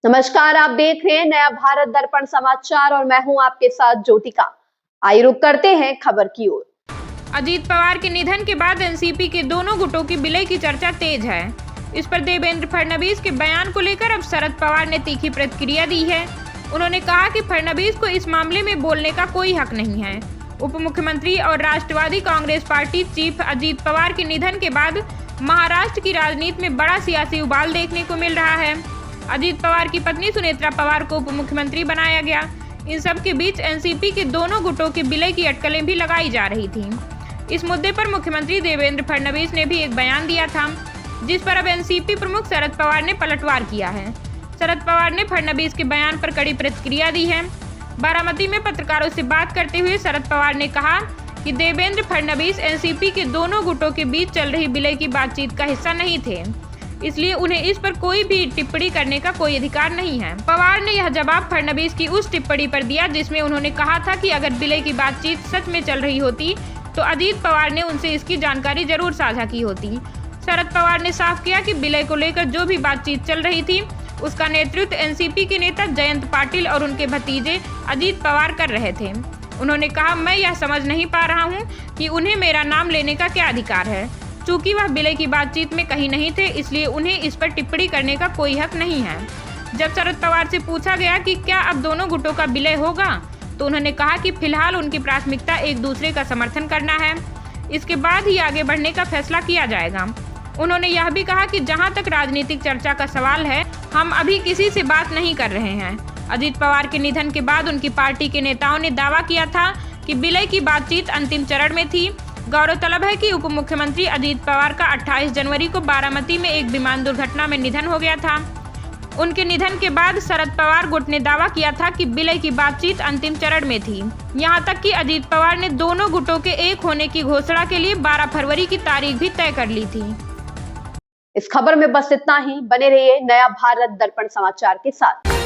नमस्कार, आप देख रहे हैं नया भारत दर्पण समाचार और मैं हूं आपके साथ ज्योतिका। आइए रुक करते हैं खबर की ओर। अजीत पवार के निधन के बाद एनसीपी के दोनों गुटों की विलय की चर्चा तेज है। इस पर देवेंद्र फडणवीस के बयान को लेकर अब शरद पवार ने तीखी प्रतिक्रिया दी है। उन्होंने कहा कि फडणवीस को इस मामले में बोलने का कोई हक नहीं है। उप मुख्यमंत्री और राष्ट्रवादी कांग्रेस पार्टी चीफ अजीत पवार के निधन के बाद महाराष्ट्र की राजनीति में बड़ा सियासी उबाल देखने को मिल रहा है। अजीत पवार की पत्नी सुनेत्रा पवार को उप मुख्यमंत्री बनाया गया। इन सब के बीच एनसीपी के दोनों गुटों के विलय की अटकलें भी लगाई जा रही थीं। इस मुद्दे पर मुख्यमंत्री देवेंद्र फडणवीस ने भी एक बयान दिया था, जिस पर अब एनसीपी प्रमुख शरद पवार ने पलटवार किया है। शरद पवार ने फडणवीस के बयान पर कड़ी प्रतिक्रिया दी है। बारामती में पत्रकारों से बात करते हुए शरद पवार ने कहा कि देवेंद्र फडणवीस एनसीपी के दोनों गुटों के बीच चल रही विलय की बातचीत का हिस्सा नहीं थे, इसलिए उन्हें इस पर कोई भी टिप्पणी करने का कोई अधिकार नहीं है। पवार ने यह जवाब फडणवीस की उस टिप्पणी पर दिया जिसमें उन्होंने कहा था कि अगर विलय की बातचीत सच में चल रही होती तो अजीत पवार ने उनसे इसकी जानकारी जरूर साझा की होती। शरद पवार ने साफ किया कि विलय को लेकर जो भी बातचीत चल रही थी उसका नेतृत्व एनसीपी के नेता जयंत पाटिल और उनके भतीजे अजीत पवार कर रहे थे। उन्होंने कहा, मैं यह समझ नहीं पा रहा हूँ कि उन्हें मेरा नाम लेने का क्या अधिकार है। चूंकि वह विलय की बातचीत में कहीं नहीं थे, इसलिए उन्हें इस पर टिप्पणी करने का कोई हक नहीं है। जब शरद पवार से पूछा गया कि क्या अब दोनों गुटों का विलय होगा, तो उन्होंने कहा कि फिलहाल उनकी प्राथमिकता एक दूसरे का समर्थन करना है। इसके बाद ही आगे बढ़ने का फैसला किया जाएगा। उन्होंने यह भी कहा कि जहां तक राजनीतिक चर्चा का सवाल है, हम अभी किसी से बात नहीं कर रहे हैं। अजीत पवार के निधन के बाद उनकी पार्टी के नेताओं ने दावा किया था कि विलय की बातचीत अंतिम चरण में थी। गौरतलब है कि उप मुख्यमंत्री अजीत पवार का 28 जनवरी को बारामती में एक विमान दुर्घटना में निधन हो गया था। उनके निधन के बाद शरद पवार गुट ने दावा किया था कि विलय की बातचीत अंतिम चरण में थी। यहां तक कि अजीत पवार ने दोनों गुटों के एक होने की घोषणा के लिए 12 फरवरी की तारीख भी तय कर ली थी। इस खबर में बस इतना ही। बने रहिए नया भारत दर्पण समाचार के साथ।